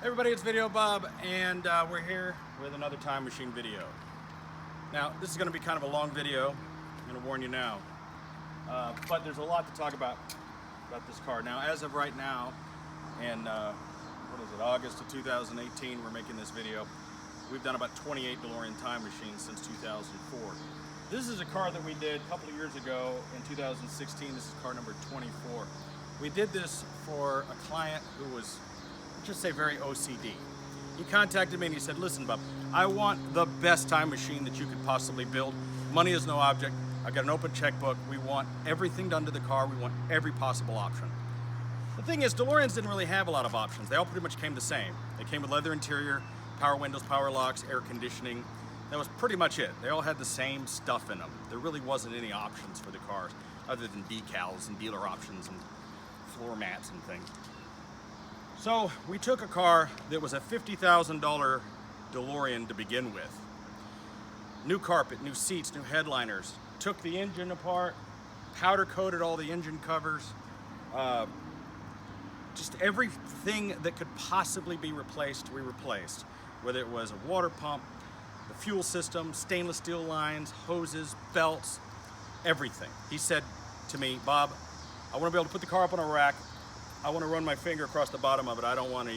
Everybody, it's Videobob, and we're here with another time machine video. Now, this is going to be kind of a long video. I'm going to warn you now, but there's a lot to talk about this car. Now, as of right now, in August of 2018, we're making this video. We've done about 28 Delorean Time Machines since 2004. This is a car that we did a couple of years ago in 2016. This is car number 24. We did this for a client who was, let's just say, very OCD. He contacted me and he said, listen, Bob, I want the best time machine that you could possibly build. Money is no object. I've got an open checkbook. We want everything done to the car. We want every possible option. The thing is, DeLoreans didn't really have a lot of options. They all pretty much came the same. They came with leather interior, power windows, power locks, air conditioning. That was pretty much it. They all had the same stuff in them. There really wasn't any options for the cars other than decals and dealer options and floor mats and things. So we took a car that was a $50,000 DeLorean to begin with. New carpet, new seats, new headliners. Took the engine apart, powder coated all the engine covers. Just everything that could possibly be replaced, we replaced. Whether it was a water pump, the fuel system, stainless steel lines, hoses, belts, everything. He said to me, Bob, I want to be able to put the car up on a rack. I want to run my finger across the bottom of it. I don't want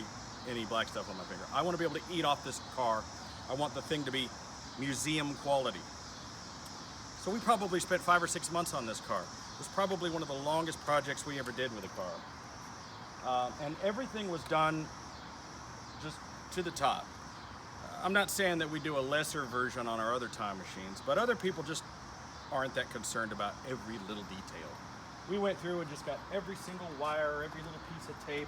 any black stuff on my finger. I want to be able to eat off this car. I want the thing to be museum quality. So we probably spent 5 or 6 months on this car. It was probably one of the longest projects we ever did with a car. And everything was done just to the top. I'm not saying that we do a lesser version on our other time machines, but other people just aren't that concerned about every little detail. We went through and just got every single wire, every little piece of tape.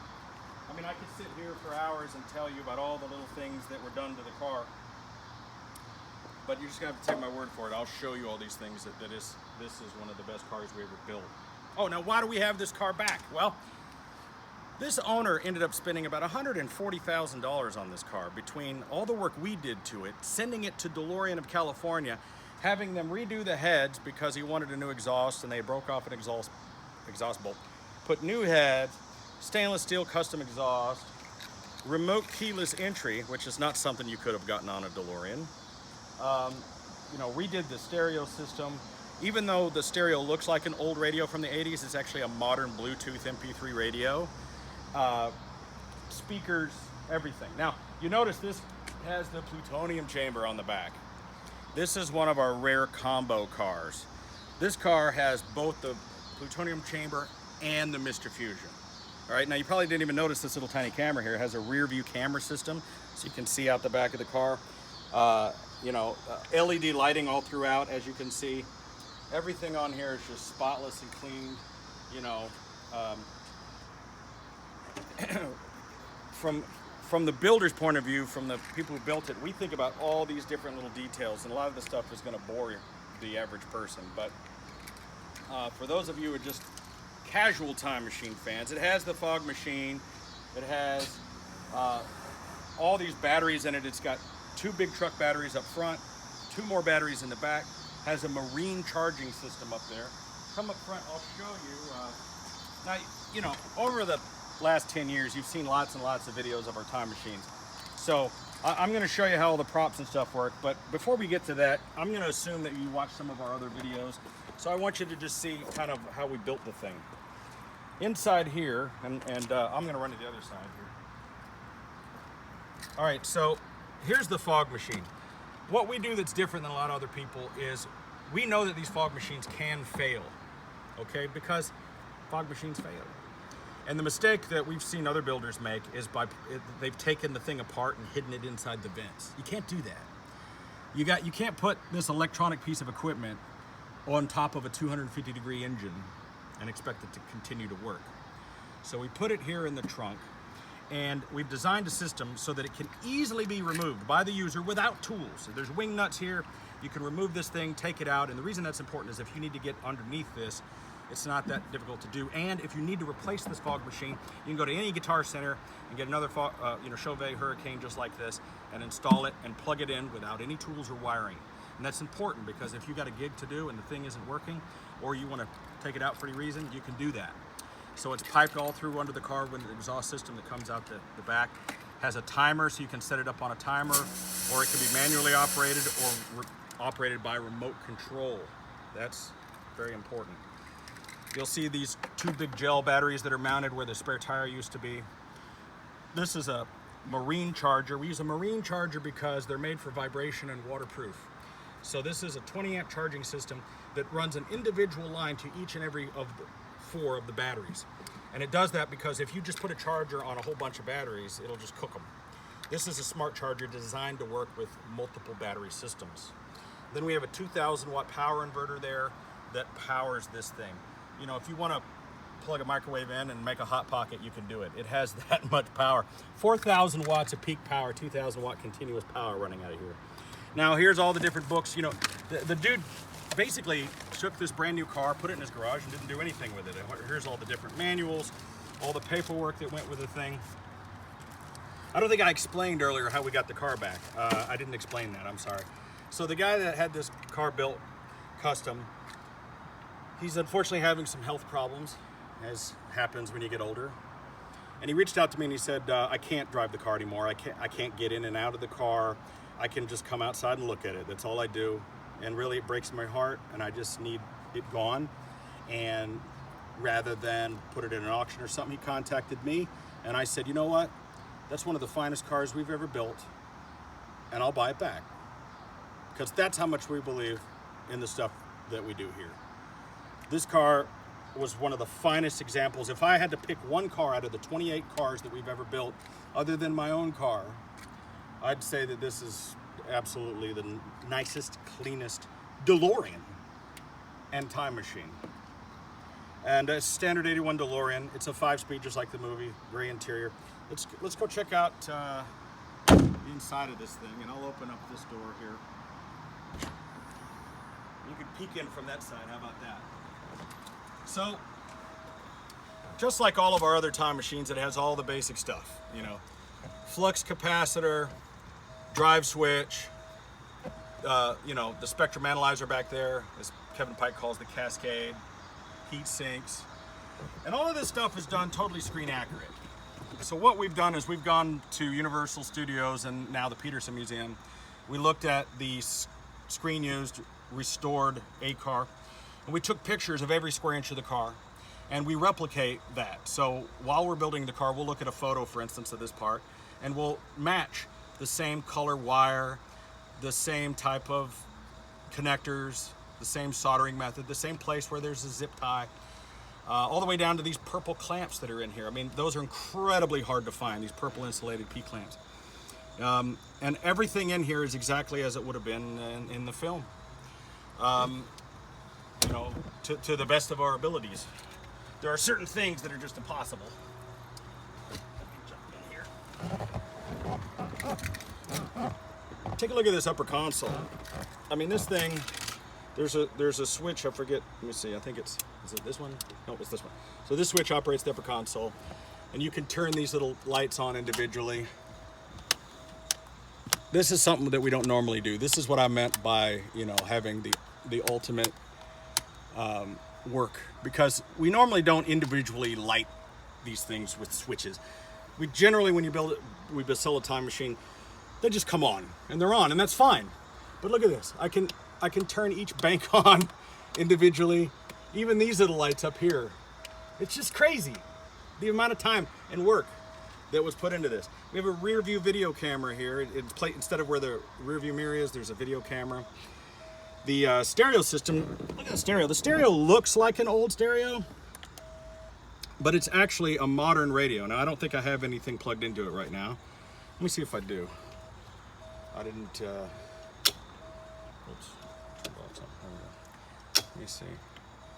I mean, I could sit here for hours and tell you about all the little things that were done to the car, but you're just gonna have to take my word for it. I'll show you all these things this is one of the best cars we ever built. Oh, now why do we have this car back? Well, this owner ended up spending about $140,000 on this car between all the work we did to it, sending it to Delorean of California, having them redo the heads because he wanted a new exhaust and they broke off an exhaust bolt, put new heads, stainless steel custom exhaust, remote keyless entry, which is not something you could have gotten on a DeLorean. Redid the stereo system. Even though the stereo looks like an old radio from the 80s, it's actually a modern Bluetooth MP3 radio. Speakers, everything. Now, you notice this has the Plutonium Chamber on the back. This is one of our rare combo cars. This car has both the Plutonium Chamber and the Mr. Fusion. All right, now you probably didn't even notice this little tiny camera here. It has a rear view camera system, so you can see out the back of the car. LED lighting all throughout, as you can see. Everything on here is just spotless and clean, from the builder's point of view, from the people who built it, we think about all these different little details, and a lot of the stuff is going to bore the average person. But for those of you who are just casual time machine fans, it has the fog machine. It has all these batteries in it. It's got 2 big truck batteries up front, 2 more batteries in the back. Has a marine charging system up there. Come up front, I'll show you. Now, over the last 10 years, you've seen lots and lots of videos of our time machines. So I'm going to show you how all the props and stuff work. But before we get to that, I'm going to assume that you watched some of our other videos. So I want you to just see kind of how we built the thing. Inside here, and I'm going to run to the other side here. All right, so here's the fog machine. What we do that's different than a lot of other people is we know that these fog machines can fail, okay? Because fog machines fail. And the mistake that we've seen other builders make is they've taken the thing apart and hidden it inside the vents. You can't do that. You can't put this electronic piece of equipment on top of a 250-degree engine and expect it to continue to work. So we put it here in the trunk, and we've designed a system so that it can easily be removed by the user without tools. So there's wing nuts here. You can remove this thing, take it out, and the reason that's important is if you need to get underneath this, it's not that difficult to do. And if you need to replace this fog machine, you can go to any Guitar Center and get another Chauvet Hurricane just like this and install it and plug it in without any tools or wiring. And that's important because if you got a gig to do and the thing isn't working, or you want to take it out for any reason, you can do that. So it's piped all through under the car with the exhaust system that comes out the back. Has a timer, so you can set it up on a timer, or it can be manually operated or operated by remote control. That's very important. You'll see these two big gel batteries that are mounted where the spare tire used to be. This is a marine charger. We use a marine charger because they're made for vibration and waterproof. So this is a 20 amp charging system that runs an individual line to each and every of the 4 of the batteries. And it does that because if you just put a charger on a whole bunch of batteries, it'll just cook them. This is a smart charger designed to work with multiple battery systems. Then we have a 2,000 watt power inverter there that powers this thing. You know, if you want to plug a microwave in and make a hot pocket, you can do it. It has that much power. 4,000 watts of peak power, 2,000 watt continuous power running out of here. Now here's all the different books. You know, the dude basically took this brand new car, put it in his garage, and didn't do anything with it. Here's all the different manuals, all the paperwork that went with the thing. I don't think I explained earlier how we got the car back. I didn't explain that, I'm sorry. So the guy that had this car built custom, he's unfortunately having some health problems, as happens when you get older. And he reached out to me and he said, I can't drive the car anymore. I can't get in and out of the car. I can just come outside and look at it. That's all I do. And really it breaks my heart, and I just need it gone. And rather than put it in an auction or something, he contacted me and I said, you know what? That's one of the finest cars we've ever built, and I'll buy it back. Because that's how much we believe in the stuff that we do here. This car was one of the finest examples. If I had to pick one car out of the 28 cars that we've ever built, other than my own car, I'd say that this is absolutely the nicest, cleanest Delorean and Time Machine. And a standard 81 Delorean. It's a 5-speed, just like the movie, gray interior. Let's go check out the inside of this thing, and I'll open up this door here. You can peek in from that side. How about that? So, just like all of our other time machines, it has all the basic stuff. You know, flux capacitor, drive switch, you know, the spectrum analyzer back there, as Kevin Pike calls the cascade, heat sinks, and all of this stuff is done totally screen accurate. So what we've done is we've gone to Universal Studios and now the Peterson Museum. We looked at the screen used, restored A car, and we took pictures of every square inch of the car, and we replicate that. So while we're building the car, we'll look at a photo, for instance, of this part, and we'll match the same color wire, the same type of connectors, the same soldering method, the same place where there's a zip tie, all the way down to these purple clamps that are in here. I mean, those are incredibly hard to find, these purple insulated P-clamps. And everything in here is exactly as it would have been in the film. You know, to the best of our abilities. There are certain things that are just impossible. Jump in here. Take a look at this upper console. I mean, this thing, there's a switch, I forget, let me see, I think is it this one? No, it's this one. So this switch operates the upper console, and you can turn these little lights on individually. This is something that we don't normally do. This is what I meant by, you know, having the ultimate work, because we normally don't individually light these things with switches. We generally, when we sell a time machine, they just come on and they're on, and that's fine. But look at this. I can turn each bank on individually. Even these little lights up here. It's just crazy, the amount of time and work that was put into this. We have a rear view video camera here. Instead of where the rear view mirror is, there's a video camera. The stereo system, look at the stereo. The stereo looks like an old stereo, but it's actually a modern radio. Now, I don't think I have anything plugged into it right now. Let me see if I do. I didn't, oops. Let me see.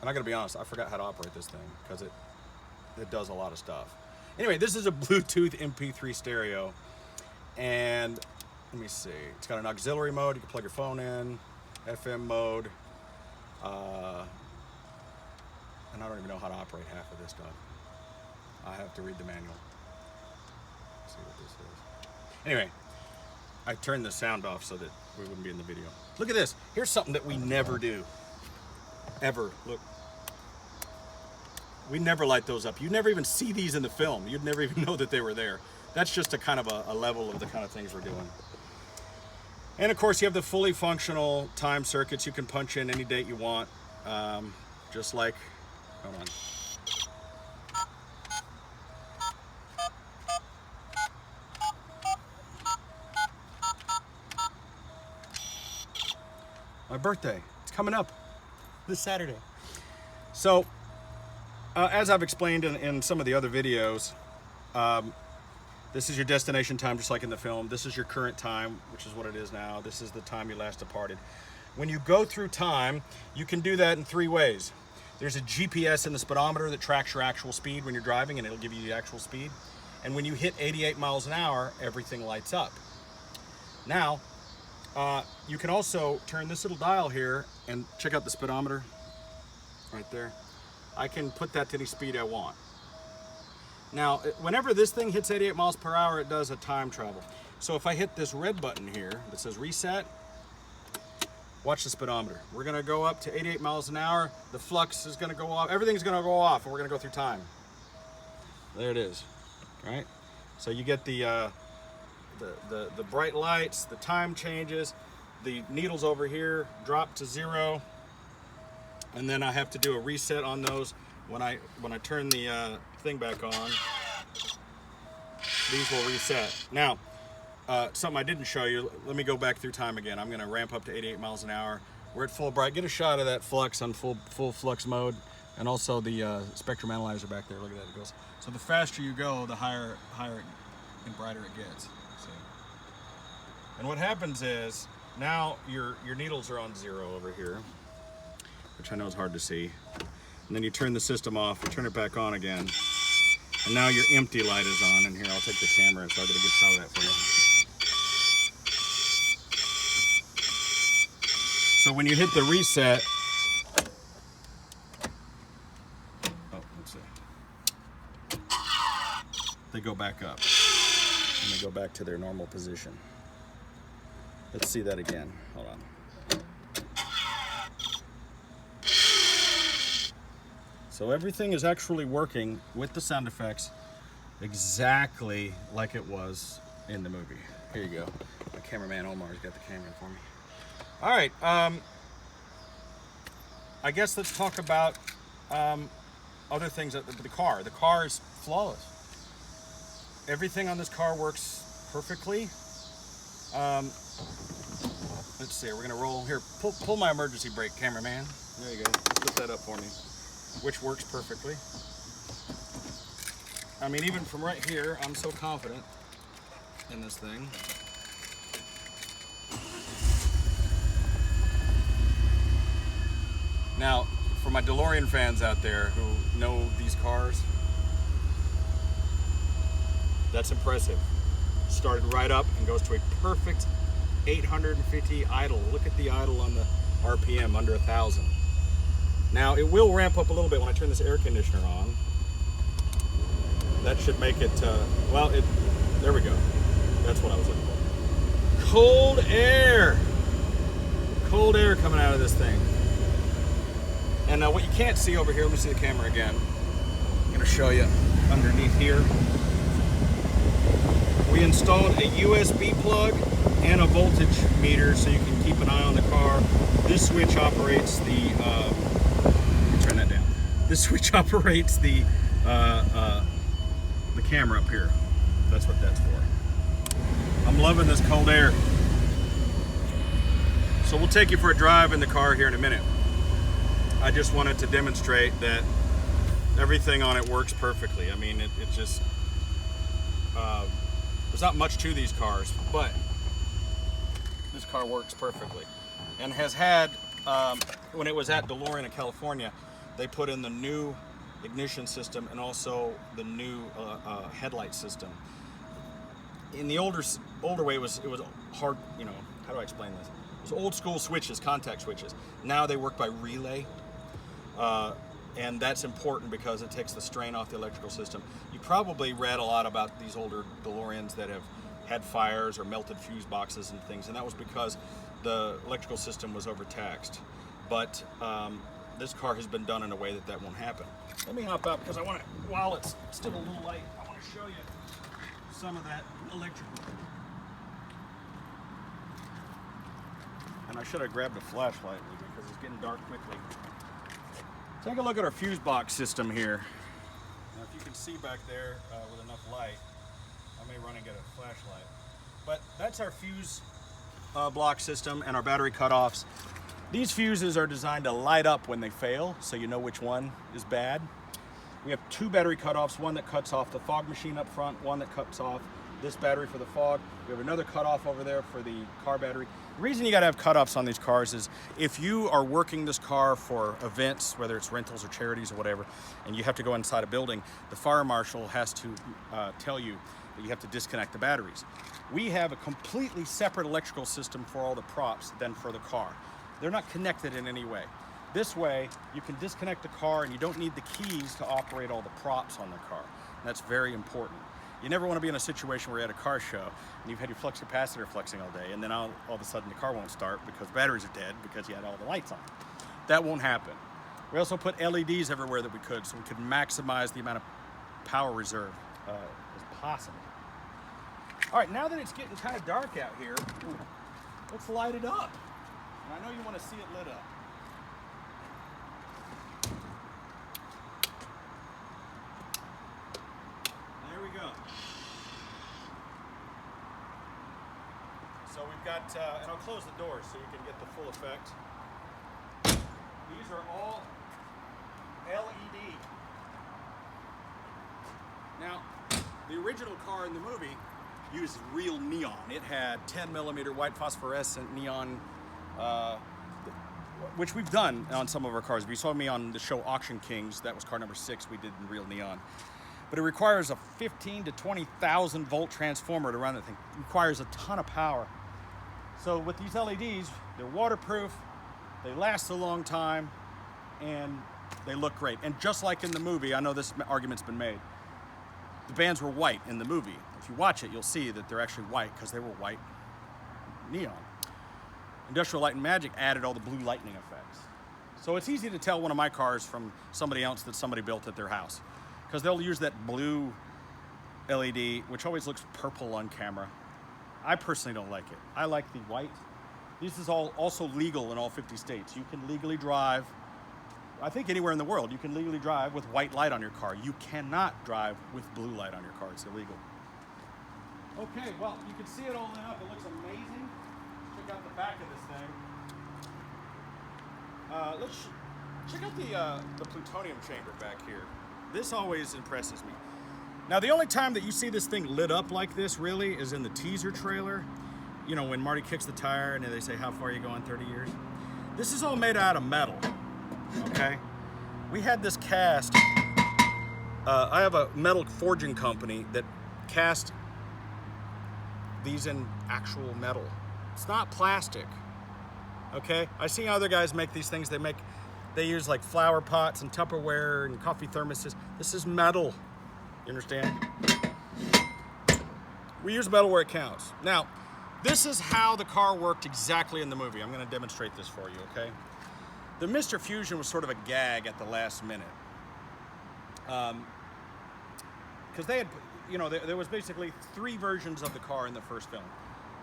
And I gotta be honest, I forgot how to operate this thing because it does a lot of stuff. Anyway, this is a Bluetooth MP3 stereo, and let me see. It's got an auxiliary mode. You can plug your phone in, FM mode, and I don't even know how to operate half of this stuff. I have to read the manual. Let's see what this is. Anyway, I turned the sound off so that we wouldn't be in the video. Look at this. Here's something that we never do. Ever. Look. We never light those up. You never even see these in the film. You'd never even know that they were there. that's just a kind of a level of the kind of things we're doing. And of course, you have the fully functional time circuits. You can punch in any date you want, just like, hold on. My birthday, it's coming up this Saturday. So, as I've explained in some of the other videos, this is your destination time, just like in the film. This is your current time, which is what it is now. This is the time you last departed. When you go through time, you can do that in 3 ways. There's a GPS in the speedometer that tracks your actual speed when you're driving, and it'll give you the actual speed. And when you hit 88 miles an hour, everything lights up. Now, you can also turn this little dial here and check out the speedometer right there. I can put that to any speed I want. Now, whenever this thing hits 88 miles per hour, it does a time travel. So if I hit this red button here that says reset, watch the speedometer. We're gonna go up to 88 miles an hour. The flux is gonna go off. Everything's gonna go off, and we're gonna go through time. There it is, right? So you get the bright lights, the time changes, the needles over here drop to 0, and then I have to do a reset on those. When I turn the thing back on, these will reset. Now, something I didn't show you, let me go back through time again. I'm gonna ramp up to 88 miles an hour. We're at full bright. Get a shot of that flux on full flux mode, and also the spectrum analyzer back there. Look at that, it goes. So the faster you go, the higher and brighter it gets. See? And what happens is, now your needles are on 0 over here, which I know is hard to see. And then you turn the system off, you turn it back on again, and now your empty light is on. And here, I'll take the camera so I'll get a good shot of that for you. So when you hit the reset, oh, let's see, they go back up, and they go back to their normal position. Let's see that again, hold on. So everything is actually working with the sound effects exactly like it was in the movie. Here you go. My cameraman Omar's got the camera for me. All right, I guess let's talk about other things. The car. The car is flawless. Everything on this car works perfectly. Let's see, we're gonna roll here. Pull my emergency brake, cameraman. There you go. Put that up for me. Which works perfectly. I mean, even from right here, I'm so confident in this thing. Now, for my DeLorean fans out there who know these cars, that's impressive. Started right up and goes to a perfect 850 idle. Look at the idle on the RPM, under 1,000. Now, it will ramp up a little bit when I turn this air conditioner on. That should make it, well, there we go. That's what I was looking for. Cold air! Cold air coming out of this thing. And what you can't see over here, let me see the camera again. I'm gonna show you underneath here. We installed a USB plug and a voltage meter so you can keep an eye on the car. This switch operates the, turn that down. This switch operates the camera up here. That's what that's for. I'm loving this cold air. So we'll take you for a drive in the car here in a minute. I just wanted to demonstrate that everything on it works perfectly. I mean, it just, there's not much to these cars, but this car works perfectly. And has had, when it was at Delorean in California, they put in the new ignition system and also the new headlight system. In the older way, it was hard, you know, how do I explain this? It was old school switches, contact switches. Now they work by relay. And that's important because it takes the strain off the electrical system. You probably read a lot about these older DeLoreans that have had fires or melted fuse boxes and things, and that was because the electrical system was overtaxed. But this car has been done in a way that that won't happen. Let me hop out because I want to, while it's still a little light, I want to show you some of that electrical. And I should have grabbed a flashlight with me because it's getting dark quickly. Take a look at our fuse box system here. Now, if you can see back there with enough light, I may run and get a flashlight. But that's our fuse block system and our battery cutoffs. These fuses are designed to light up when they fail, so you know which one is bad. We have 2 battery cutoffs, one that cuts off the fog machine up front, one that cuts off this battery for the fog. We have another cutoff over there for the car battery. The reason you gotta have cutoffs on these cars is if you are working this car for events, whether it's rentals or charities or whatever, and you have to go inside a building, the fire marshal has to tell you that you have to disconnect the batteries. We have a completely separate electrical system for all the props than for the car. They're not connected in any way. This way, you can disconnect the car and you don't need the keys to operate all the props on the car. And that's very important. You never want to be in a situation where you're at a car show and you've had your flux capacitor flexing all day and then all of a sudden the car won't start because batteries are dead because you had all the lights on. That won't happen. We also put LEDs everywhere that we could so we could maximize the amount of power reserve as possible. All right, now that it's getting kind of dark out here, let's light it up. And I know you want to see it lit up. There we go. So we've got, and I'll close the door so you can get the full effect. These are all LED. Now, the original car in the movie used real neon. It had 10mm white phosphorescent neon, which we've done on some of our cars. If you saw me on the show Auction Kings, that was car number 6, we did in real neon. But it requires a 15 to 20,000 volt transformer to run that thing. It requires a ton of power. So with these LEDs, they're waterproof, they last a long time, and they look great. And just like in the movie, I know this argument's been made, the bands were white in the movie. If you watch it, you'll see that they're actually white because they were white neon. Industrial Light and Magic added all the blue lightning effects. So it's easy to tell one of my cars from somebody else that somebody built at their house because they'll use that blue LED, which always looks purple on camera. I personally don't like it. I like the white. This is also legal in all 50 states. You can legally drive, I think anywhere in the world, you can legally drive with white light on your car. You cannot drive with blue light on your car. It's illegal. Okay, well, you can see it all lit up. It looks amazing. Check out the back of this thing. Let's check out the Plutonium Chamber back here. This always impresses me. Now, the only time that you see this thing lit up like this, really, is in the teaser trailer. You know, when Marty kicks the tire and they say, how far are you going, 30 years? This is all made out of metal, okay? We had this cast. I have a metal forging company that cast these in actual metal. It's not plastic, okay? I see other guys make these things. They use like flower pots and Tupperware and coffee thermoses. This is metal, you understand? We use metal where it counts. Now, this is how the car worked exactly in the movie. I'm gonna demonstrate this for you, okay? The Mr. Fusion was sort of a gag at the last minute. Because they had, you know, there was basically 3 versions of the car in the first film.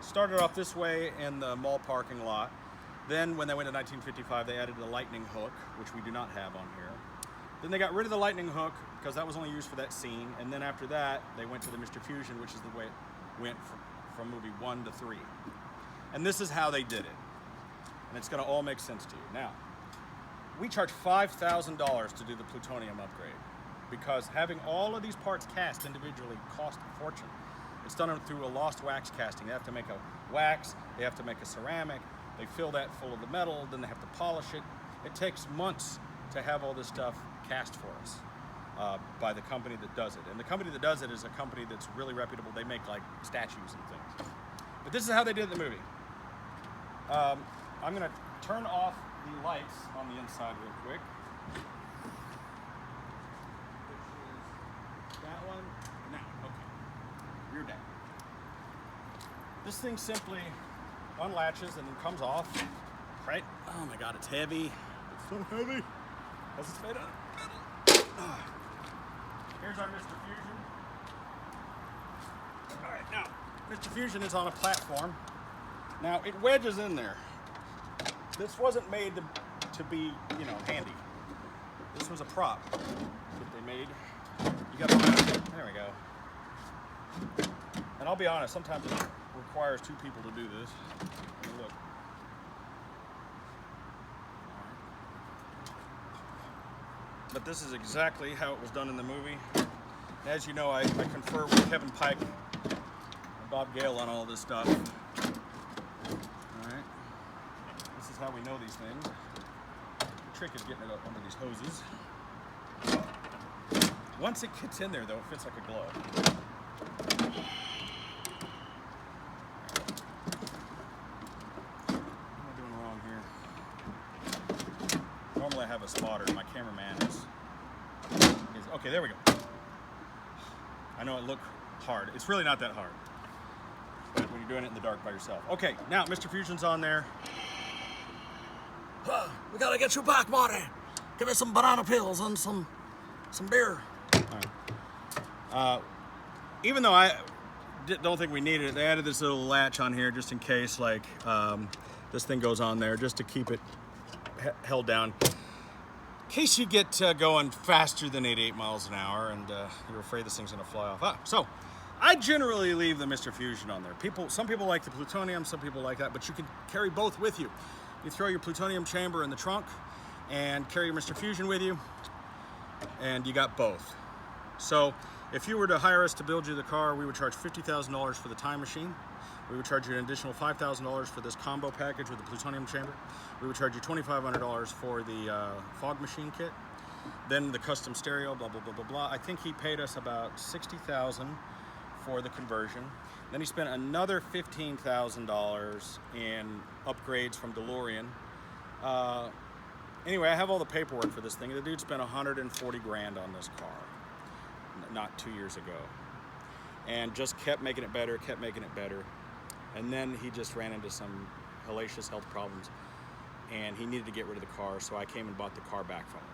Started off this way in the mall parking lot. Then when they went to 1955, they added the lightning hook, which we do not have on here. Then they got rid of the lightning hook because that was only used for that scene. And then after that, they went to the Mr. Fusion, which is the way it went from movie 1 to 3. And this is how they did it. And it's gonna all make sense to you. Now, we charge $5,000 to do the plutonium upgrade because having all of these parts cast individually cost a fortune. It's done through a lost wax casting. They have to make a wax, they have to make a ceramic, they fill that full of the metal, then they have to polish it. It takes months to have all this stuff cast for us by the company that does it. And the company that does it is a company that's really reputable. They make like statues and things. But this is how they did it in the movie. I'm gonna turn off the lights on the inside real quick. That one, now, okay, rear deck. This thing simply unlatches and then comes off, right? Oh my God, it's heavy. It's so heavy. This is made out of metal. Here's our Mr. Fusion. All right, now, Mr. Fusion is on a platform. Now, it wedges in there. This wasn't made to be, you know, handy. This was a prop that they made. You got to, there we go. And I'll be honest, sometimes it requires two people to do this. Look. But this is exactly how it was done in the movie. As you know, I confer with Kevin Pike and Bob Gale on all this stuff. All right. This is how we know these things. The trick is getting it up under these hoses. Once it gets in there, though, it fits like a glove. What am I doing wrong here? Normally I have a spotter. My cameraman is okay, there we go. I know it looked hard. It's really not that hard. But when you're doing it in the dark by yourself. Okay, now Mr. Fusion's on there. We gotta get you back, Marty. Give me some banana peels and some beer. Right. Even though I don't think we needed it, they added this little latch on here just in case, like, this thing goes on there, just to keep it held down. In case you get going faster than 88 miles an hour and you're afraid this thing's gonna fly off. So, I generally leave the Mr. Fusion on there. Some people like the plutonium, some people like that, but you can carry both with you. You throw your plutonium chamber in the trunk and carry your Mr. Fusion with you, and you got both. So, if you were to hire us to build you the car, we would charge $50,000 for the time machine. We would charge you an additional $5,000 for this combo package with the plutonium chamber. We would charge you $2,500 for the fog machine kit. Then the custom stereo, blah, blah, blah, blah, blah. I think he paid us about $60,000 for the conversion. Then he spent another $15,000 in upgrades from Delorean. Anyway, I have all the paperwork for this thing. The dude spent 140 grand on this car, not 2 years ago. And just kept making it better, kept making it better. And then he just ran into some hellacious health problems and he needed to get rid of the car, so I came and bought the car back from him.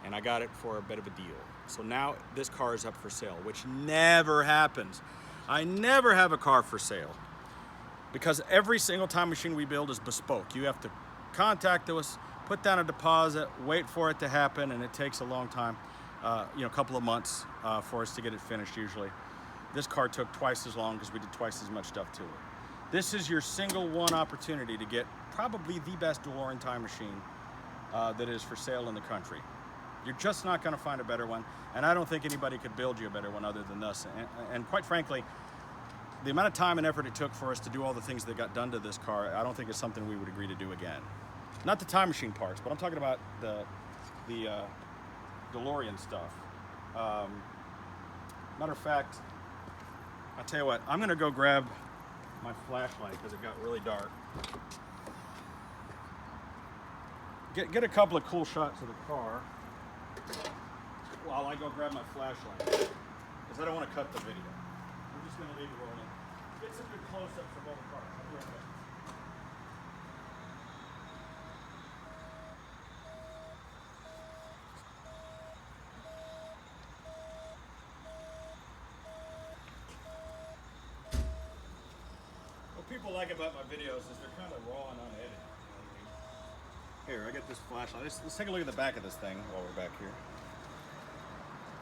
And I got it for a bit of a deal. So now this car is up for sale, which never happens. I never have a car for sale because every single time machine we build is bespoke. You have to contact us, put down a deposit, wait for it to happen, and it takes a long time, a couple of months for us to get it finished usually. This car took twice as long because we did twice as much stuff to it. This is your single one opportunity to get probably the best Delorean Time Machine that is for sale in the country. You're just not going to find a better one, and I don't think anybody could build you a better one other than us. And quite frankly, the amount of time and effort it took for us to do all the things that got done to this car, I don't think it's something we would agree to do again. Not the time machine parts, but I'm talking about the DeLorean stuff. Matter of fact, I'll tell you what, I'm gonna go grab my flashlight because it got really dark. Get a couple of cool shots of the car while I go grab my flashlight, because I don't want to cut the video. I'm just gonna leave it rolling. Get some good close-ups of all the cars. I'll be right back. What people like about my videos is they're kind of raw and unedited. Here, I get this flashlight. Let's take a look at the back of this thing while we're back here.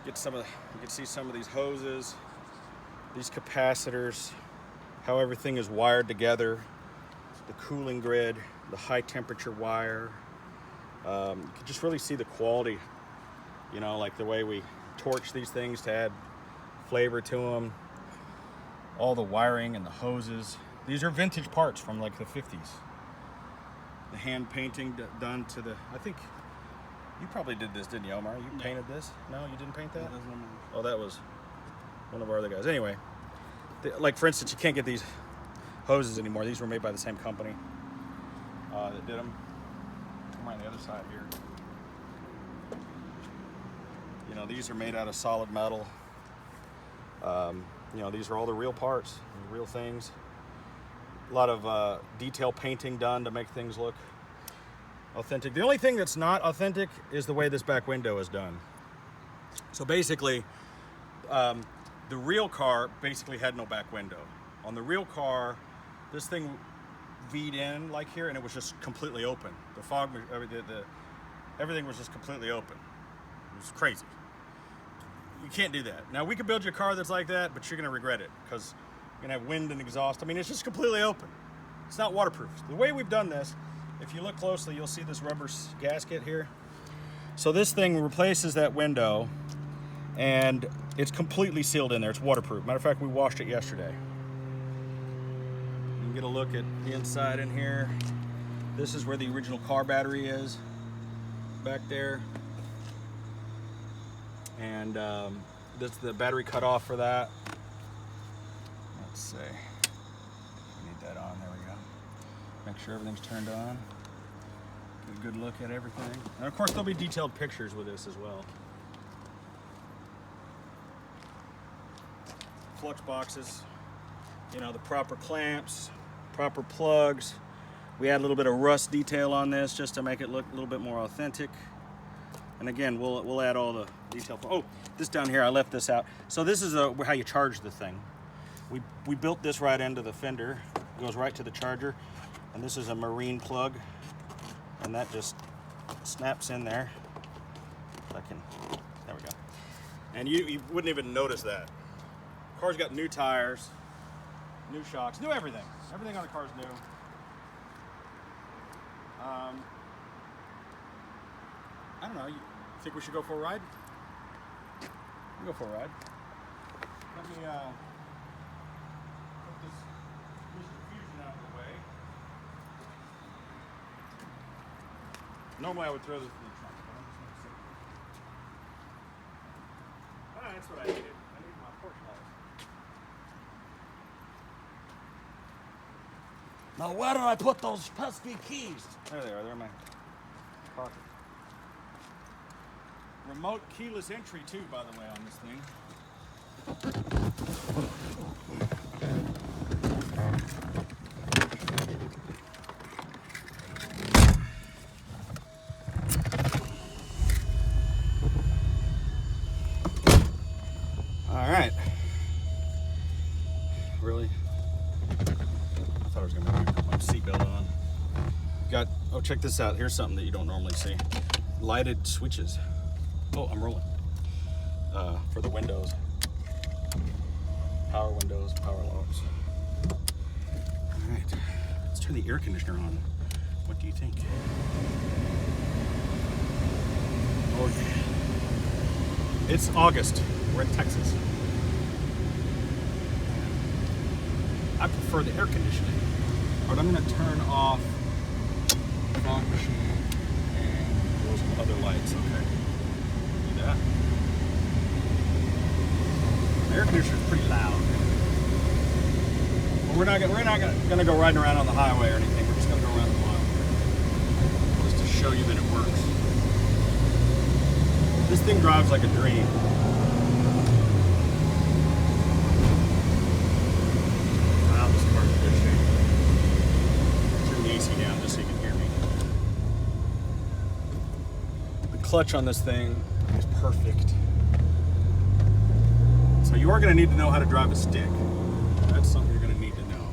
Get some of you can see some of these hoses, these capacitors, how everything is wired together, the cooling grid, the high temperature wire. You can just really see the quality, like the way we torch these things to add flavor to them. All the wiring and the hoses. These are vintage parts from like the 50s. The hand painting done to the, I think you probably did this, didn't you, Omar? You painted this? No, you didn't paint that? Oh, that was one of our other guys. Anyway, like for instance, you can't get these hoses anymore. These were made by the same company that did them. Come on the other side here. These are made out of solid metal. These are all the real parts, the real things. A lot of detail painting done to make things look authentic. The only thing that's not authentic is the way this back window is done. So basically, The real car basically had no back window. On the real car, this thing V'd in like here, and it was just completely open. The fog, everything was just completely open. It was crazy. You can't do that. Now, we could build you a car that's like that, but you're gonna regret it because you're gonna have wind and exhaust. I mean, it's just completely open. It's not waterproof. The way we've done this, if you look closely, you'll see this rubber gasket here. So this thing replaces that window, and it's completely sealed in there. It's waterproof. Matter of fact, we washed it yesterday. You can get a look at the inside in here. This is where the original car battery is, back there. And that's the battery cutoff for that. Let's see. We need that on. There we go. Make sure everything's turned on. Get a good look at everything. And of course, there'll be detailed pictures with this as well. Flux boxes, you know, the proper clamps, proper plugs. We add a little bit of rust detail on this just to make it look a little bit more authentic. And again, we'll add all the detail. Oh, this down here, I left this out. So this is how you charge the thing. We built this right into the fender. It goes right to the charger. And this is a marine plug. And that just snaps in there. There we go. And you wouldn't even notice that. The car's got new tires, new shocks, new everything. Everything on the car is new. I don't know, you think we should go for a ride? We'll go for a ride. Let me put this fusion out of the way. Normally I would throw this in the trunk, but I'm just going to see. That's what I needed. I need my porch lights. Now, where did I put those pesky keys? There they are. They're in my pocket. Remote keyless entry too, by the way, on this thing. All right. Really? I thought I was gonna put my seatbelt on. Oh, check this out. Here's something that you don't normally see. Lighted switches. Oh, I'm rolling. For the windows. Power windows, power locks. All right, let's turn the air conditioner on. What do you think? Oh yeah. It's August. We're in Texas. I prefer the air conditioning. But I'm gonna turn off the fog machine and those other lights, okay? Yeah. The air conditioner is pretty loud. But we're not gonna go riding around on the highway or anything. We're just gonna go around the block, just to show you that it works. This thing drives like a dream. Wow, this car's in good shape. Turn the AC down just so you can hear me. The clutch on this thing is perfect. So you are going to need to know how to drive a stick. That's something you're going to need to know.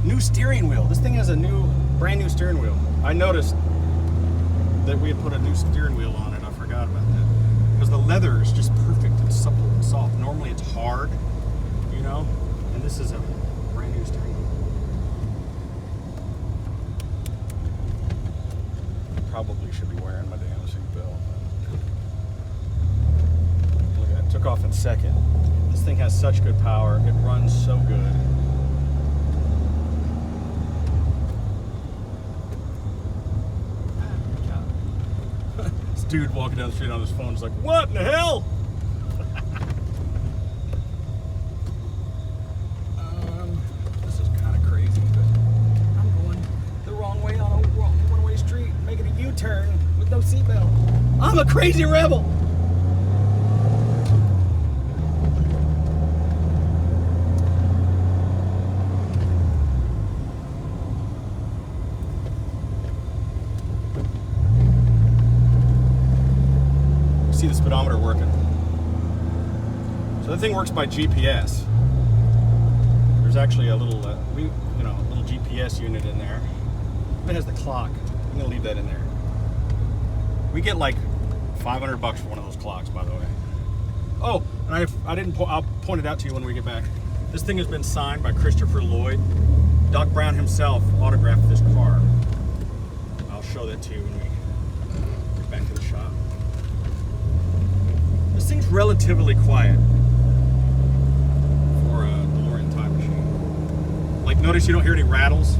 New steering wheel. This thing has a brand new steering wheel. I noticed that we had put a new steering wheel on it. I forgot about that. Because the leather is just perfect and supple and soft. Normally it's hard, you know? And this is a brand new steering wheel. Probably should be wearing my damn seatbelt. Look at that, took off in second. This thing has such good power. It runs so good. This dude walking down the street on his phone is like, what in the hell? This is kind of crazy, but I'm going the wrong way on a one-way street, making a U-turn with no seatbelt. I'm a crazy rebel. See speedometer working. So the thing works by GPS. There's actually a little, little GPS unit in there. It has the clock. I'm gonna leave that in there. We get like $500 for one of those clocks, by the way. Oh, and I'll point it out to you when we get back. This thing has been signed by Christopher Lloyd. Doc Brown himself autographed this car. I'll show that to you when we get back to the shop. This thing's relatively quiet for a Delorean Time Machine. Like, notice you don't hear any rattles.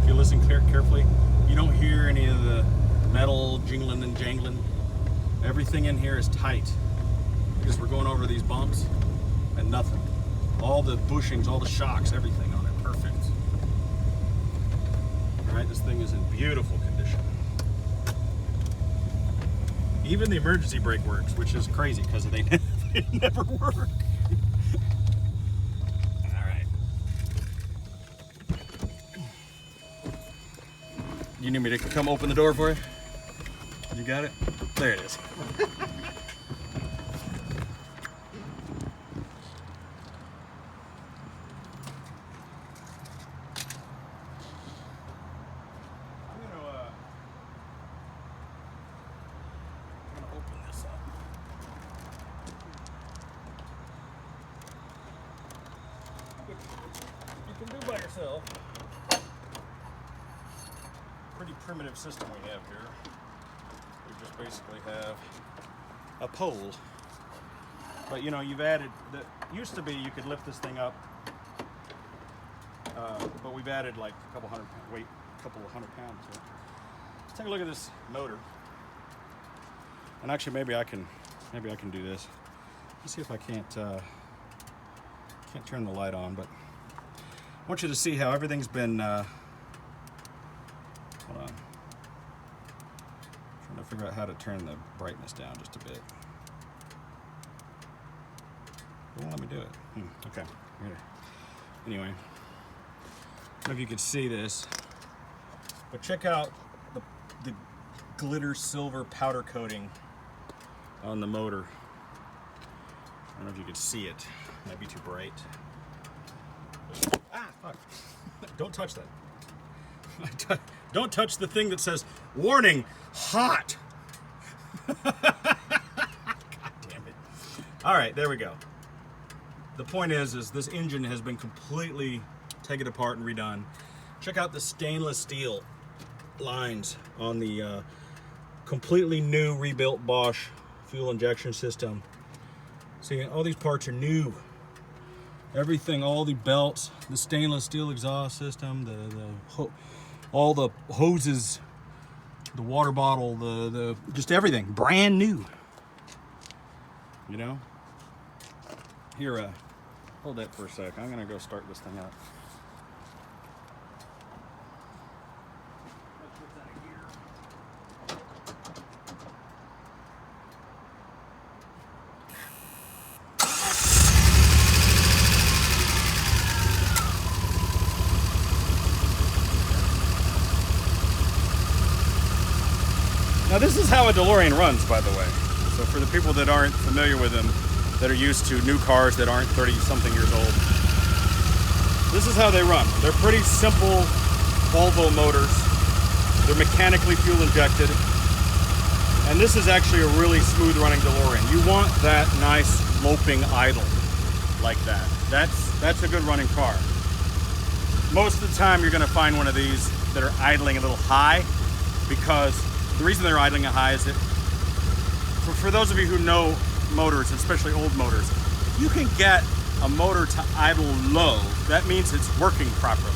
If you listen carefully, you don't hear any of the metal jingling and jangling. Everything in here is tight because we're going over these bumps and nothing. All the bushings, all the shocks, everything on it, perfect. All right, this thing is in beautiful condition. Even the emergency brake works, which is crazy because they never work. All right. You need me to come open the door for you? You got it? There it is. By yourself. Pretty primitive system we have here. We just basically have a pole. But you know, you've added, used to be you could lift this thing up, but we've added like a couple of hundred pounds to it. Let's take a look at this motor. And actually maybe I can do this. Let's see if I can't turn the light on, but I want you to see how everything's been, hold on. I'm trying to figure out how to turn the brightness down just a bit. It won't let me do it. Okay, here. Anyway, I don't know if you can see this, but check out the glitter silver powder coating on the motor. I don't know if you can see it. It might be too bright. Ah, fuck. Don't touch that. Don't touch the thing that says, warning, hot. God damn it. All right, there we go. The point is this engine has been completely taken apart and redone. Check out the stainless steel lines on the completely new rebuilt Bosch fuel injection system. See, all these parts are new. Everything, all the belts, the stainless steel exhaust system, all the hoses, the water bottle, the just everything, brand new. You know? Here, hold that for a sec. I'm gonna go start this thing up. Now this is how a DeLorean runs, by the way. So for the people that aren't familiar with them, that are used to new cars that aren't 30-something years old, this is how they run. They're pretty simple Volvo motors. They're mechanically fuel injected. And this is actually a really smooth running DeLorean. You want that nice loping idle like that. That's a good running car. Most of the time you're gonna find one of these that are idling a little high, because the reason they're idling it high is that, for those of you who know motors, especially old motors, if you can get a motor to idle low, that means it's working properly.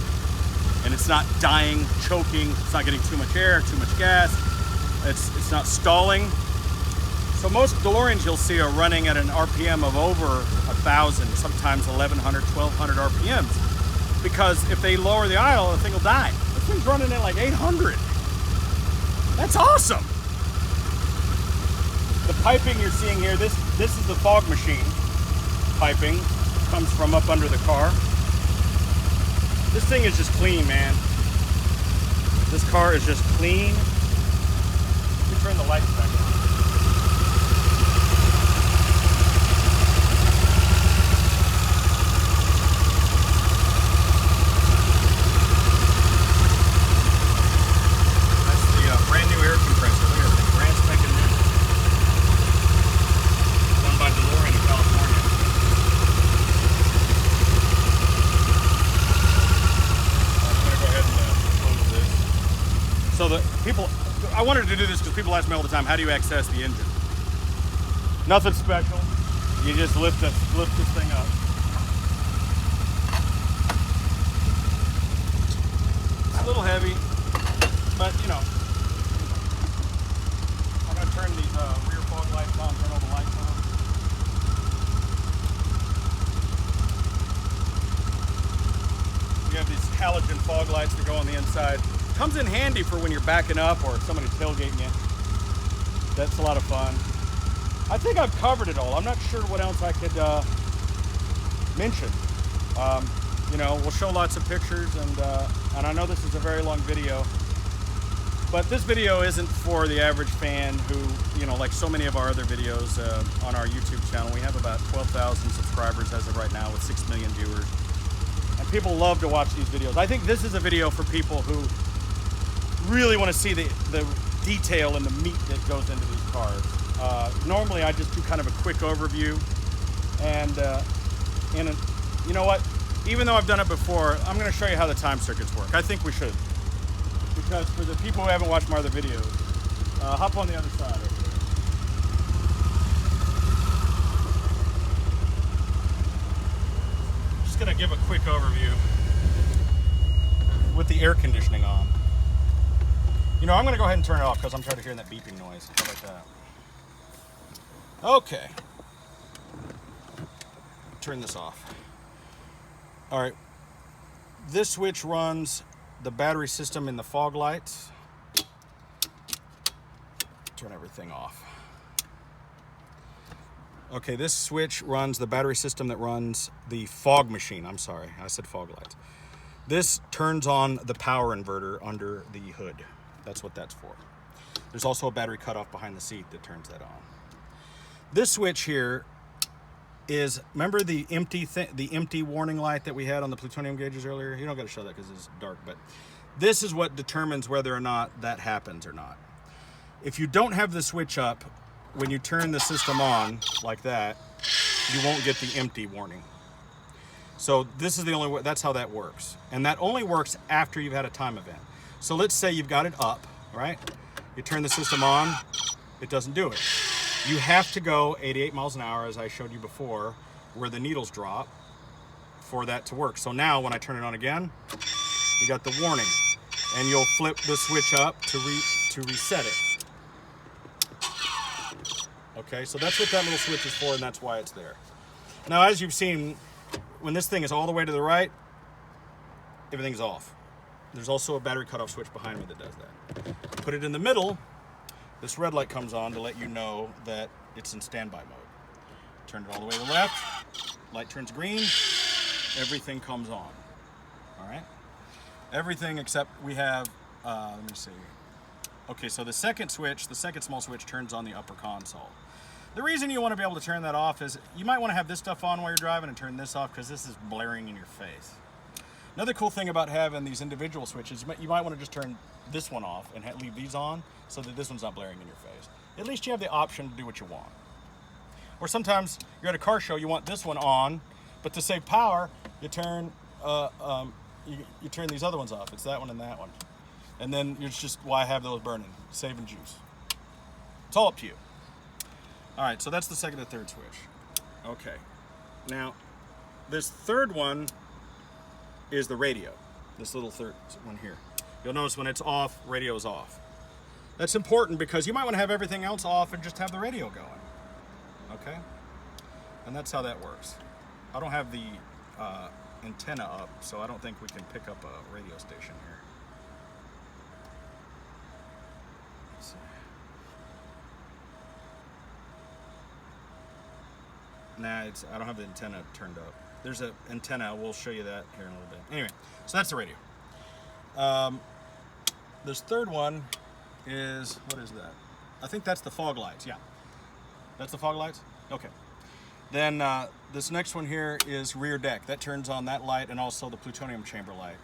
And it's not dying, choking, it's not getting too much air, too much gas, it's not stalling. So most DeLoreans you'll see are running at an RPM of over 1,000, sometimes 1,100, 1,200 RPMs. Because if they lower the idle, the thing will die. This thing's running at like 800. That's awesome! The piping you're seeing here, this is the fog machine piping. Comes from up under the car. This thing is just clean, man. This car is just clean. Let me turn the lights back on. So the people, I wanted to do this because people ask me all the time, how do you access the engine? Nothing special. You just lift this thing up. It's a little heavy, but you know. I'm gonna turn these rear fog lights on, turn all the lights on. You have these halogen fog lights that go on the inside. Comes in handy for when you're backing up or somebody's tailgating you. That's a lot of fun. I think I've covered it all. I'm not sure what else I could mention. You know, we'll show lots of pictures, and I know this is a very long video, but this video isn't for the average fan who, you know, like so many of our other videos on our YouTube channel. We have about 12,000 subscribers as of right now with 6 million viewers. And people love to watch these videos. I think this is a video for people who really want to see the detail and the meat that goes into these cars. Normally I just do kind of a quick overview, and you know what? Even though I've done it before, I'm going to show you how the time circuits work. I think we should, because for the people who haven't watched my other videos, hop on the other side over there. Just going to give a quick overview with the air conditioning on. You know, I'm going to go ahead and turn it off because I'm tired of hearing that beeping noise. How about that? Okay. Turn this off. All right. This switch runs the battery system in the fog lights. Turn everything off. Okay, this switch runs the battery system that runs the fog machine. I'm sorry, I said fog lights. This turns on the power inverter under the hood. That's what that's for. There's also a battery cutoff behind the seat that turns that on. This switch here is, remember the empty warning light that we had on the plutonium gauges earlier? You don't got to show that because it's dark, but this is what determines whether or not that happens or not. If you don't have the switch up, when you turn the system on like that, you won't get the empty warning. So this is the only way, that's how that works. And that only works after you've had a time event. So let's say you've got it up, right? You turn the system on, it doesn't do it. You have to go 88 miles an hour, as I showed you before, where the needles drop for that to work. So now when I turn it on again, you got the warning, and you'll flip the switch up to reset it. Okay, so that's what that little switch is for, and that's why it's there. Now, as you've seen, when this thing is all the way to the right, everything's off. There's also a battery cutoff switch behind me that does that. Put it in the middle, this red light comes on to let you know that it's in standby mode. Turn it all the way to the left, light turns green, everything comes on. All right? Everything except we have, let me see. Okay, so the second switch, the second small switch turns on the upper console. The reason you want to be able to turn that off is you might want to have this stuff on while you're driving and turn this off because this is blaring in your face. Another cool thing about having these individual switches, you might want to just turn this one off and leave these on so that this one's not blaring in your face. At least you have the option to do what you want. Or sometimes you're at a car show, you want this one on, but to save power, you turn you turn these other ones off. It's that one and that one. And then it's just why have those burning, saving juice. It's all up to you. All right, so that's the second and third switch. Okay, now this third one is the radio. This little third one here. You'll notice when it's off, radio is off. That's important because you might want to have everything else off and just have the radio going. Okay? And that's how that works. I don't have the antenna up, so I don't think we can pick up a radio station here. Let's see. Nah, I don't have the antenna turned up. There's an antenna, we'll show you that here in a little bit. Anyway, so that's the radio. This third one is, what is that? I think that's the fog lights, yeah. That's the fog lights? Okay. Then this next one here is rear deck. That turns on that light and also the plutonium chamber light.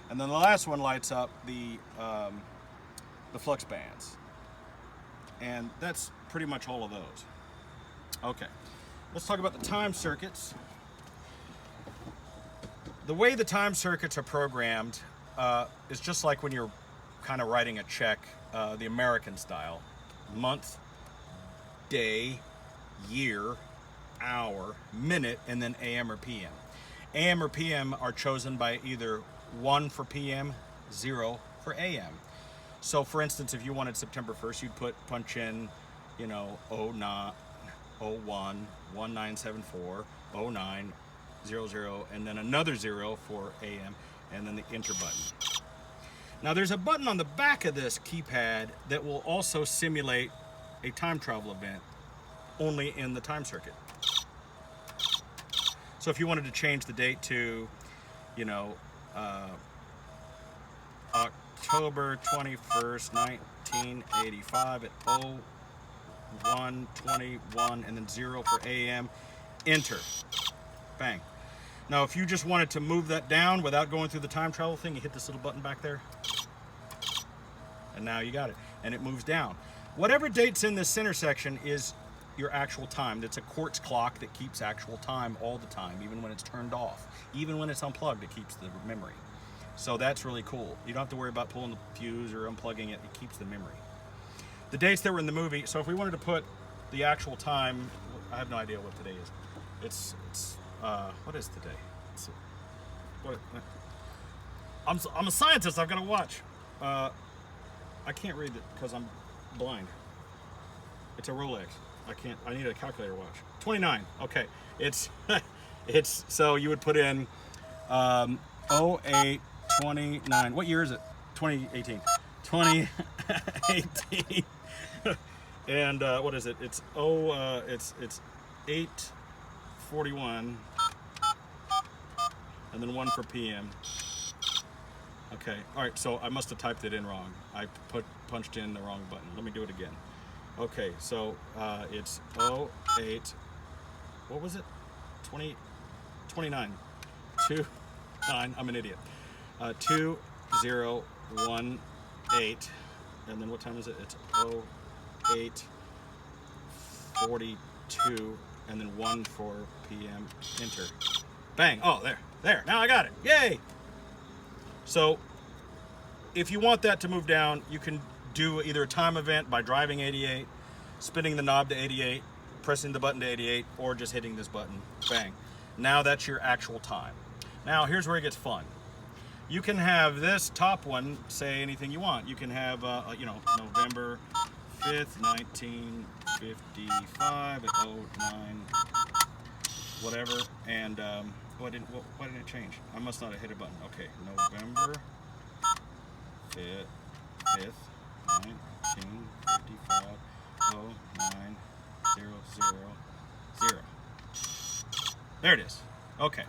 And then the last one lights up the flux bands. And that's pretty much all of those. Okay, let's talk about the time circuits. The way the time circuits are programmed is just like when you're kind of writing a check the American style. Month, day, year, hour, minute, and then AM or PM. AM or PM are chosen by either 1 for PM, 0 for AM. So for instance, if you wanted September 1st, you'd punch in, 09, 01, 1974, 09, 00, and then another 0 for AM, and then the enter button. Now there's a button on the back of this keypad that will also simulate a time travel event, only in the time circuit. So if you wanted to change the date to, October 21st, 1985 at 01:21 and then 0 for AM, enter, bang. Now if you just wanted to move that down without going through the time travel thing, you hit this little button back there, and now you got it, and it moves down. Whatever date's in this center section is your actual time. It's a quartz clock that keeps actual time all the time, even when it's turned off. Even when it's unplugged, it keeps the memory. So that's really cool. You don't have to worry about pulling the fuse or unplugging it. It keeps the memory. The dates that were in the movie, so if we wanted to put the actual time, I have no idea what today is. It's what is today? I'm a scientist, I've got to watch. I can't read it because I'm blind. It's a Rolex. I need a calculator watch. 29, okay. It's, so you would put in 0829. What year is it? 2018. 2018. And what is it? It's 8:41, and then 1 for PM. Okay, all right, so I must have typed it in wrong. I punched in the wrong button. Let me do it again. Okay, so it's 08, what was it? 29. 29, I'm an idiot. 2018, and then what time is it? It's 08:42, and then 1 for PM, enter. Bang, oh, there, now I got it, yay! So, if you want that to move down, you can do either a time event by driving 88, spinning the knob to 88, pressing the button to 88, or just hitting this button, bang. Now that's your actual time. Now here's where it gets fun. You can have this top one say anything you want. You can have, November 5th, 1955 at 09, whatever, and why didn't it change? I must not have hit a button. Okay, November 5th, 1955, 09:000. There it is. Okay.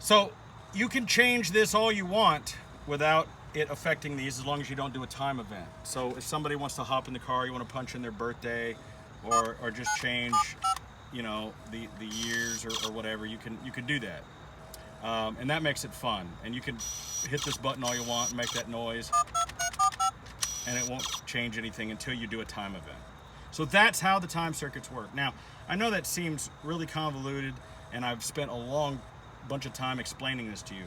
So you can change this all you want without it affecting these, as long as you don't do a time event. So if somebody wants to hop in the car, you want to punch in their birthday, or just change, the years or whatever, you can do that, and that makes it fun. And you can hit this button all you want and make that noise, and it won't change anything until you do a time event. So that's how the time circuits work. Now, I know that seems really convoluted, and I've spent a long bunch of time explaining this to you.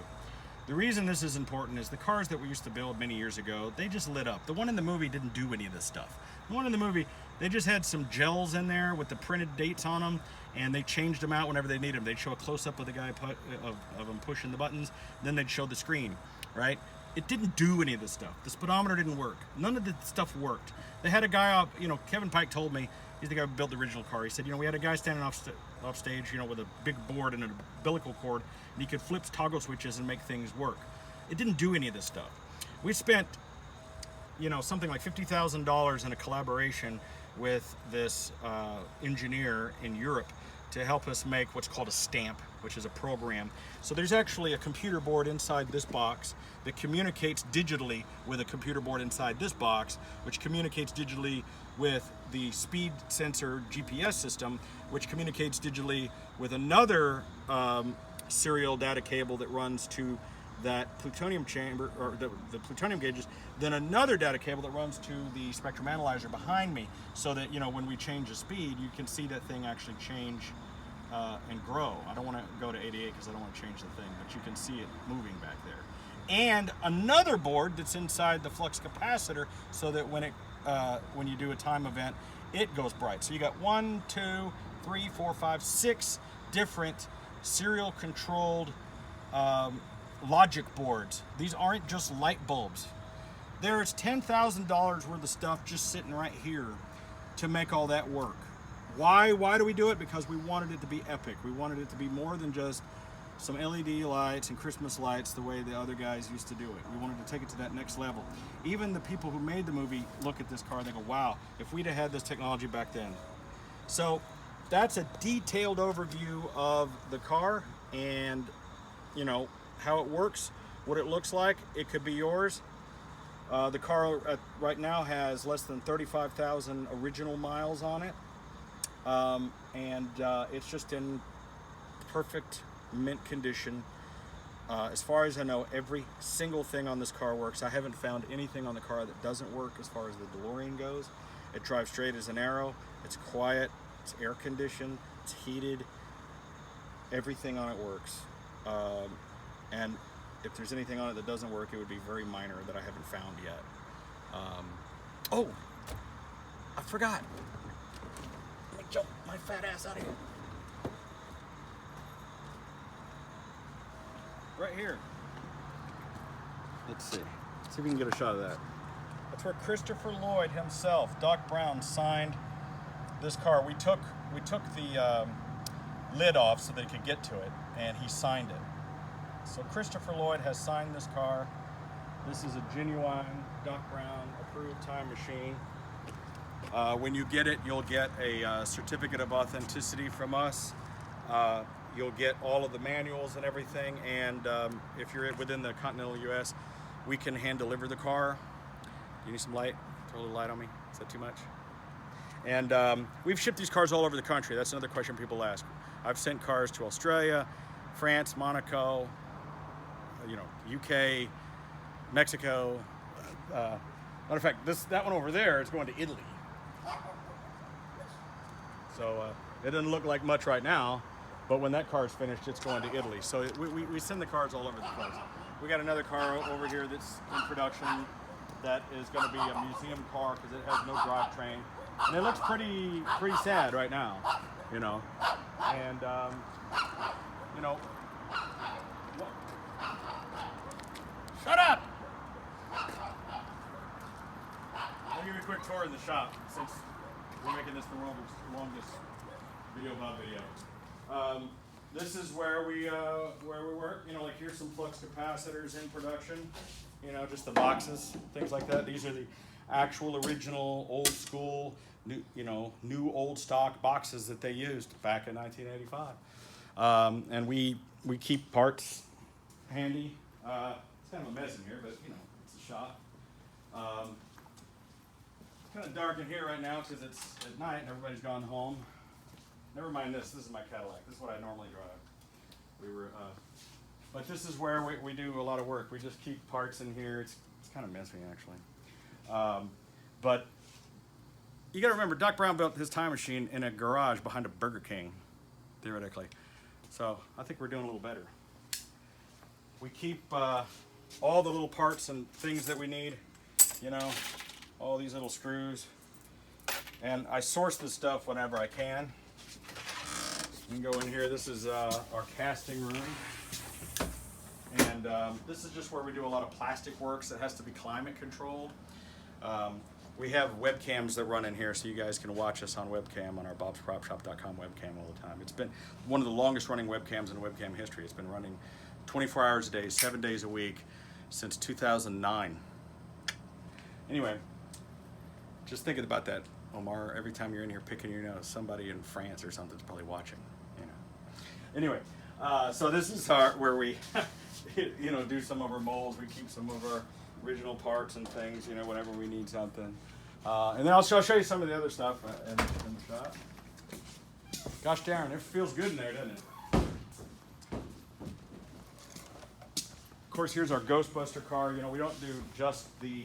The reason this is important is the cars that we used to build many years ago, they just lit up. The one in the movie didn't do any of this stuff. The one in the movie, they just had some gels in there with the printed dates on them, and they changed them out whenever they needed them. They'd show a close-up of the guy of him pushing the buttons, then they'd show the screen, right? It didn't do any of this stuff. The speedometer didn't work. None of the stuff worked. They had a guy up, Kevin Pike told me, he's the guy who built the original car. He said, we had a guy standing off stage, with a big board and an umbilical cord, and he could flip toggle switches and make things work. It didn't do any of this stuff. We spent, something like $50,000 in a collaboration with this engineer in Europe to help us make what's called a stamp, which is a program. So there's actually a computer board inside this box that communicates digitally with a computer board inside this box, which communicates digitally with the speed sensor GPS system, which communicates digitally with another serial data cable that runs to that plutonium chamber, or the plutonium gauges, then another data cable that runs to the spectrum analyzer behind me, so that when we change the speed, you can see that thing actually change and grow. I don't want to go to 88 because I don't want to change the thing, but you can see it moving back there. and another board that's inside the flux capacitor, so that when you do a time event, it goes bright. So you got 1, 2, 3, 4, 5, 6 different serial controlled logic boards. These aren't just light bulbs. There's $10,000 worth of stuff just sitting right here to make all that work. Why do we do it? Because we wanted it to be epic. We wanted it to be more than just some LED lights and Christmas lights the way the other guys used to do it. We wanted to take it to that next level. Even the people who made the movie look at this car, they go, wow, if we'd have had this technology back then. So that's a detailed overview of the car and, you know, how it works, what it looks like. It could be yours. The car right now has less than 35,000 original miles on it. It's just in perfect mint condition. As far as I know, every single thing on this car works. I haven't found anything on the car that doesn't work as far as the DeLorean goes. It drives straight as an arrow. It's quiet. It's air conditioned. It's heated. Everything on it works. And if there's anything on it that doesn't work, it would be very minor that I haven't found yet. Oh, I forgot. Let me jump my fat ass out of here. Right here. Let's see if we can get a shot of that. That's where Christopher Lloyd himself, Doc Brown, signed this car. We took the lid off so they could get to it, and he signed it. So Christopher Lloyd has signed this car. This is a genuine Doc Brown approved time machine. When you get it, you'll get a certificate of authenticity from us. You'll get all of the manuals and everything, and if you're within the continental U.S., we can hand deliver the car. You need some light? Throw a little light on me? Is that too much? And we've shipped these cars all over the country. That's another question people ask. I've sent cars to Australia, France, Monaco, UK, Mexico. Matter of fact, that one over there is going to Italy. So it doesn't look like much right now, but when that car is finished, it's going to Italy. So we send the cars all over the place. We got another car over here that's in production that is going to be a museum car because it has no drivetrain, and it looks pretty sad right now, And shut up! I'll give you a quick tour in the shop since we're making this the world's longest Videobob video. This is where we work. Like here's some flux capacitors in production. Just the boxes, things like that. These are the actual original old school, new old stock boxes that they used back in 1985. And we keep parts handy. It's kind of a mess in here, but it's a shop. It's kind of dark in here right now because it's at night and everybody's gone home. Never mind this. This is my Cadillac. This is what I normally drive. But this is where we do a lot of work. We just keep parts in here. It's kind of messy actually. But you got to remember, Doc Brown built his time machine in a garage behind a Burger King, theoretically. So I think we're doing a little better. We keep all the little parts and things that we need. All these little screws. And I source this stuff whenever I can. You can go in here. This is our casting room. And this is just where we do a lot of plastic works that has to be climate controlled. We have webcams that run in here so you guys can watch us on webcam on our bobspropshop.com webcam all the time. It's been one of the longest running webcams in webcam history. It's been running 24 hours a day, 7 days a week since 2009. Anyway, just thinking about that, Omar, every time you're in here picking your nose, somebody in France or something's probably watching. Anyway, so this is where we do some of our molds. We keep some of our original parts and things, whenever we need something. And then I'll show you some of the other stuff in the shop. Gosh darn, it feels good in there, doesn't it? Of course, here's our Ghostbuster car. We don't do just the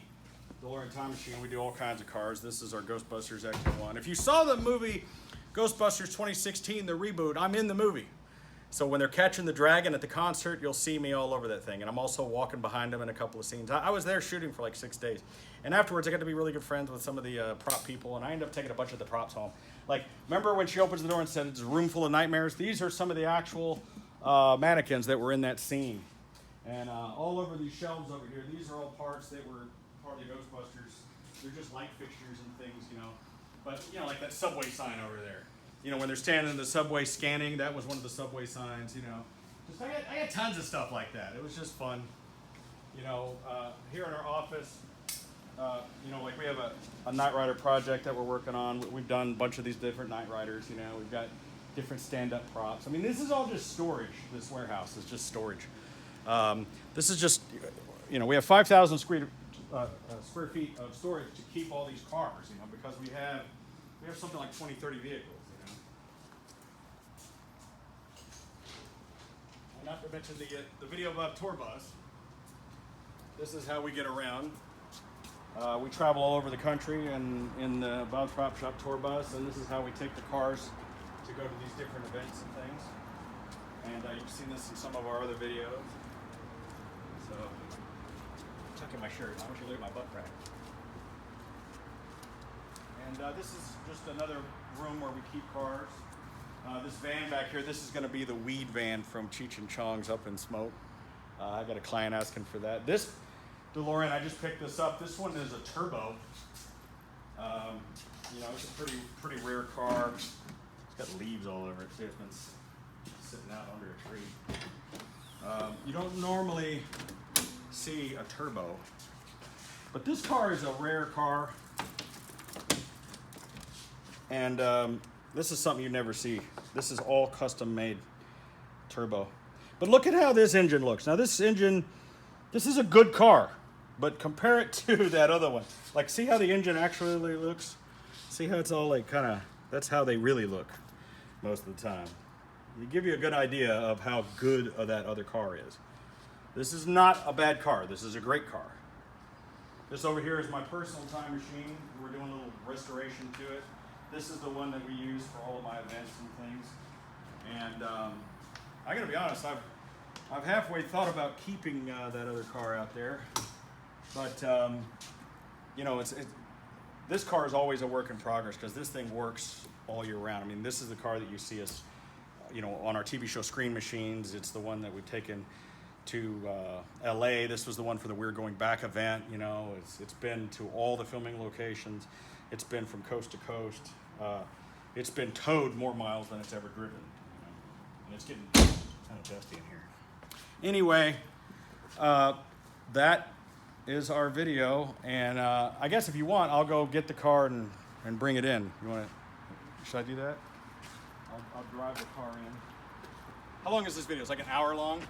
Delorean Time Machine. We do all kinds of cars. This is our Ghostbusters X1. If you saw the movie Ghostbusters 2016, the reboot, I'm in the movie. So when they're catching the dragon at the concert, you'll see me all over that thing. And I'm also walking behind them in a couple of scenes. I was there shooting for like 6 days. And afterwards, I got to be really good friends with some of the prop people. And I ended up taking a bunch of the props home. Like, remember when she opens the door and said it's a room full of nightmares? These are some of the actual mannequins that were in that scene. And all over these shelves over here, these are all parts that were part of the Ghostbusters. They're just light fixtures and things, you know. But, you know, like that subway sign over there. You know, when they're standing in the subway scanning, that was one of the subway signs, you know. Just I had tons of stuff like that. It was just fun. You know, here in our office, you know, like we have a Knight Rider project that we're working on. We've done a bunch of these different Knight Riders, you know. We've got different stand-up props. I mean, this is all just storage. This warehouse is just storage. This is just, you know, we have 5,000 square feet of storage to keep all these cars, you know, because we have something like 20, 30 vehicles. Not to mention the Videobob tour bus. This is how we get around. We travel all over the country and in the Bob's Prop Shop tour bus, and this is how we take the cars to go to these different events and things. And you've seen this in some of our other videos. So, tucking my shirt. I want you to look at my butt crack. And this is just another room where we keep cars. This van back here, this is going to be the weed van from Cheech and Chong's Up in Smoke. I got a client asking for that. This DeLorean, I just picked this up. This one is a turbo. You know, it's a pretty rare car. It's got leaves all over it. See, it's been sitting out under a tree. You don't normally see a turbo, but this car is a rare car. And this is something you never see. This is all custom made turbo. But look at how this engine looks. Now this engine, this is a good car, but compare it to that other one. Like, see how the engine actually looks? See how it's all like kind of, that's how they really look most of the time. It give you a good idea of how good that other car is. This is not a bad car. This is a great car. This over here is my personal time machine. We're doing a little restoration to it. This is the one that we use for all of my events and things. And I gotta be honest, I've halfway thought about keeping that other car out there, but you know, this car is always a work in progress because this thing works all year round. I mean, this is the car that you see us, you know, on our TV show Screen Machines. It's the one that we've taken to LA. This was the one for the We're Going Back event. You know, it's been to all the filming locations. It's been from coast to coast. It's been towed more miles than it's ever driven. You know? And it's getting kind of dusty in here. Anyway, that is our video. And I guess if you want, I'll go get the car and bring it in. You want to? Should I do that? I'll drive the car in. How long is this video? It's like an hour long.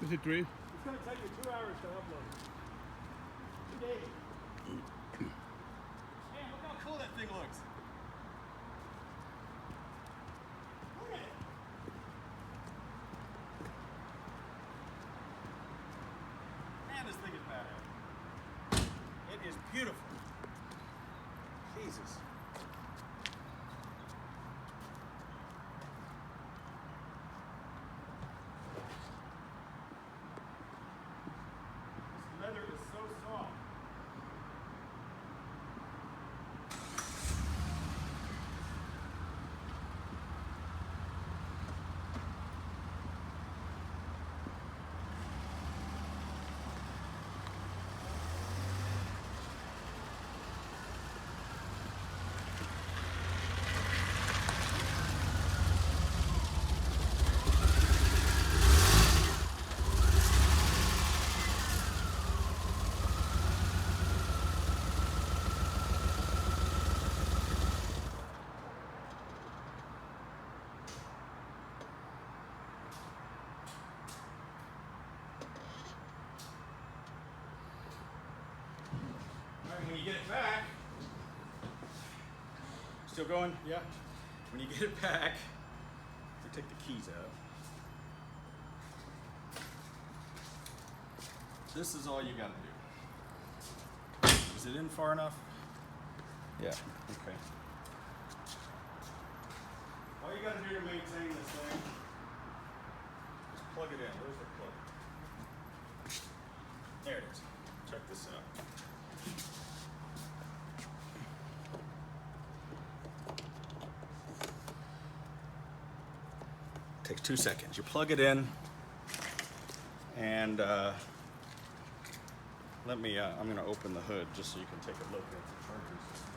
Is it 3? It's going to take me 2 hours to upload. 2 days. Man, look how cool that thing looks. Look at it. Man, this thing is badass. It is beautiful. Jesus. This leather is so soft. When you get it back, still going? Yeah. When you get it back, you take the keys out. This is all you gotta do. Is it in far enough? Yeah, okay. All you gotta do to maintain this thing plug it in. Where's the plug? There it is. Check this out. Takes 2 seconds. You plug it in, and let me, I'm going to open the hood just so you can take a look at the charging system.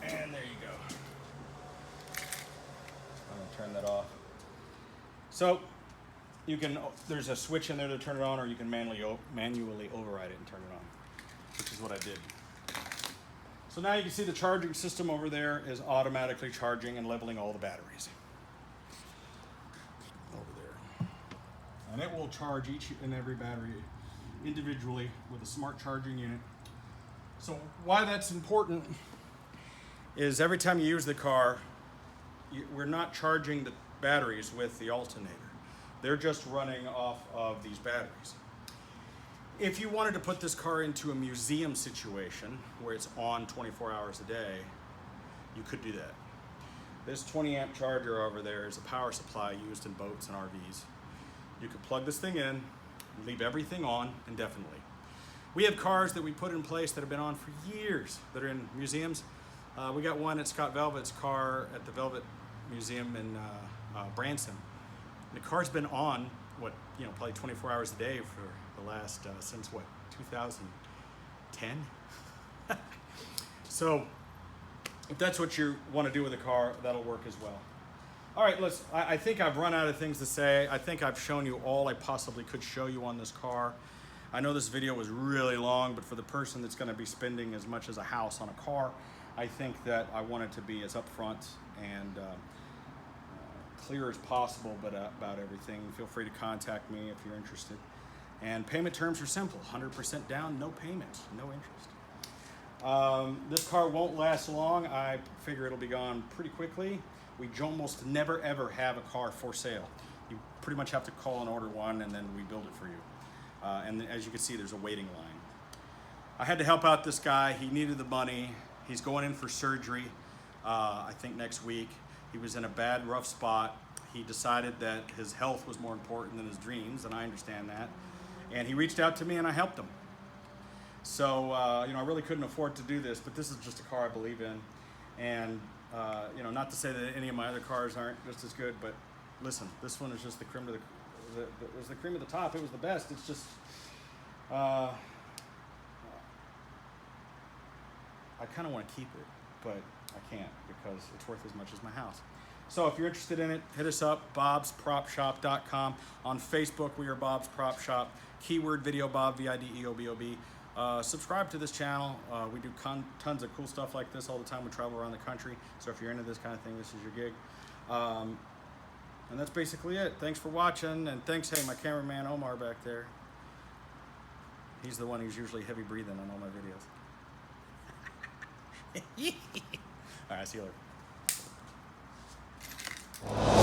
And there you go. I'm going to turn that off. So you can, there's a switch in there to turn it on, or you can manually override it and turn it on, which is what I did. So now you can see the charging system over there is automatically charging and leveling all the batteries. Over there. And it will charge each and every battery individually with a smart charging unit. So why that's important is every time you use the car, we're not charging the batteries with the alternator. They're just running off of these batteries. If you wanted to put this car into a museum situation where it's on 24 hours a day, you could do that. This 20 amp charger over there is a power supply used in boats and RVs. You could plug this thing in, leave everything on indefinitely. We have cars that we put in place that have been on for years that are in museums. We got one at Scott Velvet's car at the Velvet Museum in Branson. The car's been on, probably 24 hours a day for the last, since 2010? So, if that's what you want to do with a car, that'll work as well. All right, I think I've run out of things to say. I think I've shown you all I possibly could show you on this car. I know this video was really long, but for the person that's going to be spending as much as a house on a car, I think that I want it to be as upfront and clear as possible about everything. Feel free to contact me if you're interested. And payment terms are simple: 100% down, no payment, no interest. This car won't last long. I figure it'll be gone pretty quickly. We almost never ever have a car for sale. You pretty much have to call and order one, and then we build it for you. And as you can see, there's a waiting line. I had to help out this guy. He needed the money. He's going in for surgery, I think next week. He was in a bad, rough spot. He decided that his health was more important than his dreams, and I understand that. And he reached out to me, and I helped him. So, I really couldn't afford to do this, but this is just a car I believe in. And, not to say that any of my other cars aren't just as good, but listen, this one is just the cream of it was the cream of the top. It was the best. It's just, I kind of want to keep it, but I can't because it's worth as much as my house. So if you're interested in it, hit us up, bobspropshop.com. On Facebook, we are Bob's Prop Shop. Keyword Videobob, Videobob. Subscribe to this channel. We do tons of cool stuff like this all the time. We travel around the country. So if you're into this kind of thing, this is your gig. And that's basically it. Thanks for watching. And thanks, hey, my cameraman Omar back there. He's the one who's usually heavy breathing on all my videos. All right, see you later.